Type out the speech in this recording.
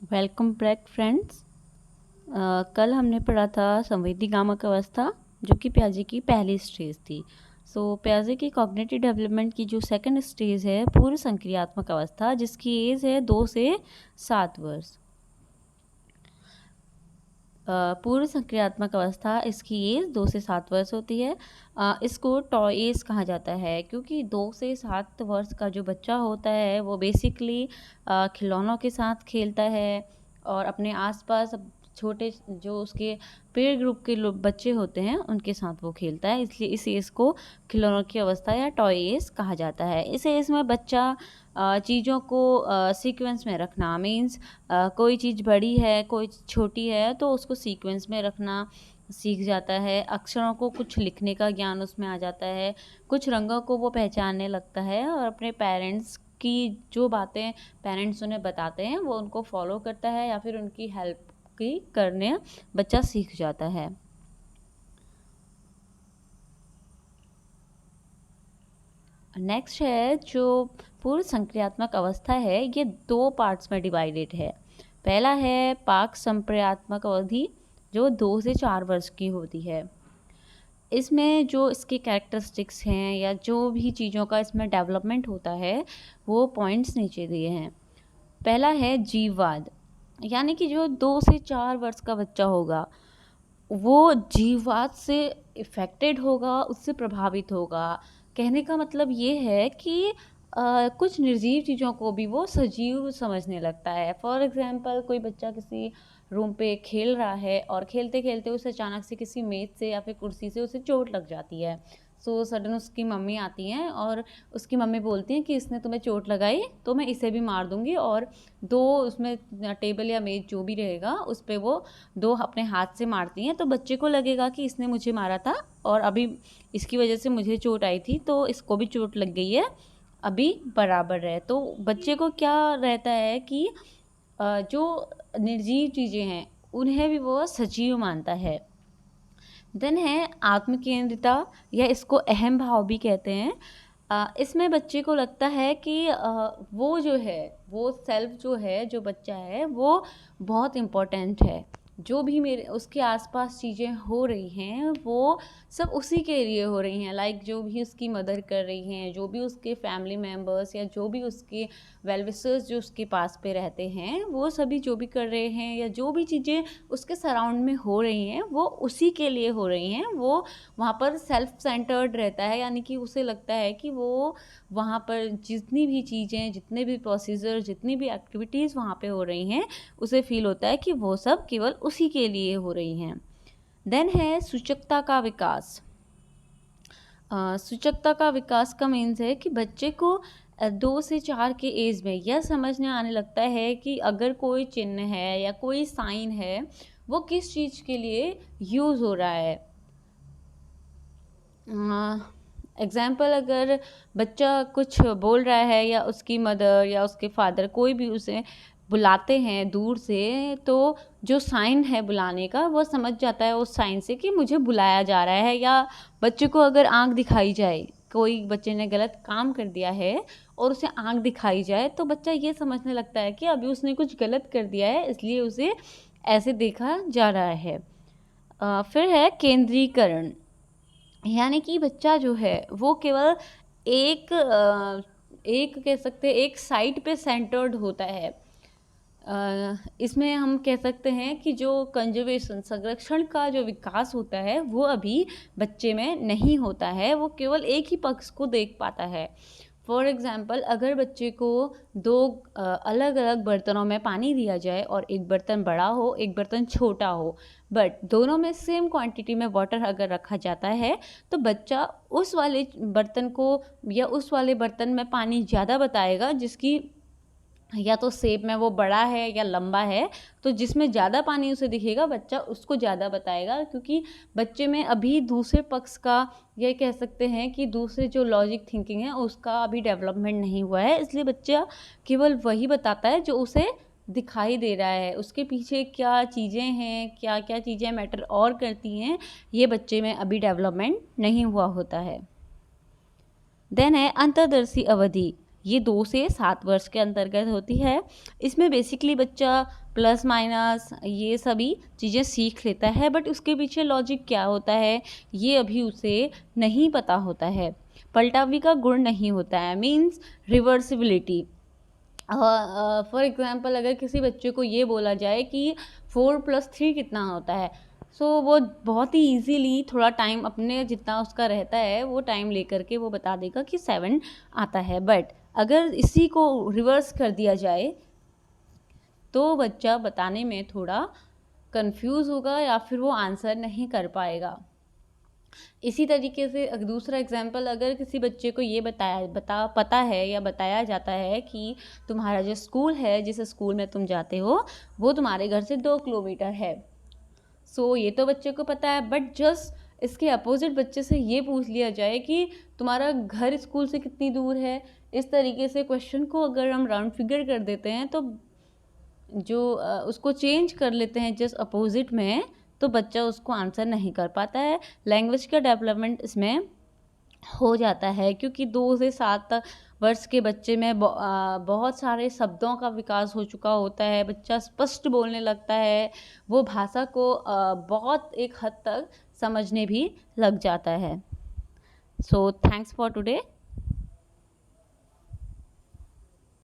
Welcome back friends. कल हमने पढ़ा था संवेदीगामक अवस्था, जो कि पियाजे की पहली स्टेज थी। पियाजे की कॉग्निटिव डेवलपमेंट की जो सेकंड स्टेज है पूर्व संक्रियात्मक अवस्था, जिसकी एज है 2 से 7 वर्ष। पूर्व संक्रियात्मक अवस्था, इसकी एज 2 से 7 वर्ष होती है। इसको टॉय एज कहा जाता है, क्योंकि 2 से 7 वर्ष का जो बच्चा होता है वो बेसिकली खिलौनों के साथ खेलता है और अपने आसपास छोटे जो उसके पेयर ग्रुप के लोग बच्चे होते हैं उनके साथ वो खेलता है, इसलिए इस एज को खिलौनों की अवस्था या टॉय एज कहा जाता है। इस एज में बच्चा चीज़ों को सीक्वेंस में रखना मीन्स कोई चीज़ बड़ी है कोई छोटी है तो उसको सीक्वेंस में रखना सीख जाता है। अक्षरों को कुछ लिखने का ज्ञान उसमें आ जाता है, कुछ रंगों को वो पहचानने लगता है और अपने पेरेंट्स की जो बातें पेरेंट्स उन्हें बताते हैं वो उनको फॉलो करता है या फिर उनकी हेल्प की करने बच्चा सीख जाता है। नेक्स्ट है जो पूर्व संक्रियात्मक अवस्था है, ये 2 पार्ट्स में डिवाइडेड है। पहला है पाक संप्रेयात्मक अवधि, जो 2 से 4 वर्ष की होती है। इसमें जो इसके कैरेक्टरिस्टिक्स हैं या जो भी चीज़ों का इसमें डेवलपमेंट होता है वो पॉइंट्स नीचे दिए हैं। पहला है जीववाद, यानी कि जो 2 से 4 वर्ष का बच्चा होगा वो जीववाद से इफ़ेक्टेड होगा, उससे प्रभावित होगा। कहने का मतलब ये है कि कुछ निर्जीव चीज़ों को भी वो सजीव समझने लगता है। फॉर एग्ज़ाम्पल, कोई बच्चा किसी रूम पे खेल रहा है और खेलते-खेलते उसे अचानक से किसी मेज़ से या फिर कुर्सी से उसे चोट लग जाती है। सडन उसकी मम्मी आती हैं और उसकी मम्मी बोलती हैं कि इसने तुम्हें चोट लगाई तो मैं इसे भी मार दूँगी, और 2 उसमें टेबल या मेज़ जो भी रहेगा उस पे वो 2 अपने हाथ से मारती हैं। तो बच्चे को लगेगा कि इसने मुझे मारा था और अभी इसकी वजह से मुझे चोट आई थी तो इसको भी चोट लग गई है, अभी बराबर है। तो बच्चे को क्या रहता है कि जो निर्जीव चीज़ें हैं उन्हें भी वो सजीव मानता है। देन है आत्मकेंद्रिता, या इसको अहम भाव भी कहते हैं। इसमें बच्चे को लगता है कि वो जो है वो सेल्फ जो है जो बच्चा है वो बहुत इम्पोर्टेंट है। जो भी मेरे उसके आसपास चीज़ें हो रही हैं वो सब उसी के लिए हो रही हैं। लाइक जो भी उसकी मदर कर रही हैं, जो भी उसके फैमिली मेम्बर्स या जो भी उसके वेल विशर्स जो उसके पास पे रहते हैं, वो सभी जो भी कर रहे हैं या जो भी चीज़ें उसके सराउंड में हो रही हैं वो उसी के लिए हो रही हैं। वो वहाँ पर सेल्फ सेंटर्ड रहता है, यानी कि उसे लगता है कि वो वहाँ पर जितनी भी चीज़ें, जितने भी प्रोसीजर, जितनी भी एक्टिविटीज़ वहाँ पे हो रही हैं, उसे फील होता है कि वो सब केवल उसी के लिए हो रही हैं। देन है सूचकता का विकास। सूचकता का विकास का मीन्स है कि बच्चे को 2 से 4 के एज में यह समझने आने लगता है कि अगर कोई चिन्ह है या कोई साइन है वो किस चीज़ के लिए यूज़ हो रहा है। एग्ज़ाम्पल, अगर बच्चा कुछ बोल रहा है या उसकी मदर या उसके फादर कोई भी उसे बुलाते हैं दूर से, तो जो साइन है बुलाने का वो समझ जाता है उस साइन से कि मुझे बुलाया जा रहा है। या बच्चे को अगर आँख दिखाई जाए, कोई बच्चे ने गलत काम कर दिया है और उसे आँख दिखाई जाए, तो बच्चा ये समझने लगता है कि अभी उसने कुछ गलत कर दिया है इसलिए उसे ऐसे देखा जा रहा है। फिर है केंद्रीकरण, यानी कि बच्चा जो है वो केवल एक कह सकते हैं एक साइड पे सेंटर्ड होता है। इसमें हम कह सकते हैं कि जो कंजर्वेशन संरक्षण का जो विकास होता है वो अभी बच्चे में नहीं होता है, वो केवल एक ही पक्ष को देख पाता है। फॉर एग्ज़ाम्पल, अगर बच्चे को 2 अलग अलग बर्तनों में पानी दिया जाए और एक बर्तन बड़ा हो एक बर्तन छोटा हो, बट दोनों में सेम क्वांटिटी में वाटर अगर रखा जाता है तो बच्चा उस वाले बर्तन को या उस वाले बर्तन में पानी ज़्यादा बताएगा, जिसकी या तो शेप में वो बड़ा है या लंबा है, तो जिसमें ज़्यादा पानी उसे दिखेगा बच्चा उसको ज़्यादा बताएगा, क्योंकि बच्चे में अभी दूसरे पक्ष का, ये कह सकते हैं कि दूसरे जो लॉजिक थिंकिंग है उसका अभी डेवलपमेंट नहीं हुआ है, इसलिए बच्चा केवल वही बताता है जो उसे दिखाई दे रहा है। उसके पीछे क्या चीज़ें हैं, क्या क्या चीज़ें मैटर और करती हैं, ये बच्चे में अभी डेवलपमेंट नहीं हुआ होता है। देन है अंतर्दर्शी अवधि, ये 2 से 7 वर्ष के अंतर्गत होती है। इसमें बेसिकली बच्चा प्लस माइनस ये सभी चीज़ें सीख लेता है, बट उसके पीछे लॉजिक क्या होता है ये अभी उसे नहीं पता होता है। पलटावी का गुण नहीं होता है, मीन्स रिवर्सिबिलिटी। फॉर एग्ज़ाम्पल अगर किसी बच्चे को ये बोला जाए कि 4+3 कितना होता है, सो वो बहुत ही ईजीली थोड़ा टाइम अपने जितना उसका रहता है वो टाइम लेकर के वो बता देगा कि 7 आता है। बट अगर इसी को रिवर्स कर दिया जाए तो बच्चा बताने में थोड़ा कंफ्यूज होगा या फिर वो आंसर नहीं कर पाएगा। इसी तरीके से दूसरा एग्जाम्पल, अगर किसी बच्चे को ये पता है या बताया जाता है कि तुम्हारा जो स्कूल है, जिस स्कूल में तुम जाते हो वो तुम्हारे घर से 2 किलोमीटर है। सो ये तो बच्चे को पता है, बट जस्ट इसके अपोजिट बच्चे से ये पूछ लिया जाए कि तुम्हारा घर स्कूल से कितनी दूर है। इस तरीके से क्वेश्चन को अगर हम राउंड फिगर कर देते हैं तो जो उसको चेंज कर लेते हैं जस्ट अपोजिट में, तो बच्चा उसको आंसर नहीं कर पाता है। लैंग्वेज का डेवलपमेंट इसमें हो जाता है क्योंकि 2 से 7 वर्ष के बच्चे में बहुत सारे शब्दों का विकास हो चुका होता है। बच्चा स्पष्ट बोलने लगता है, वो भाषा को बहुत एक हद तक समझने भी लग जाता है। So thanks for today.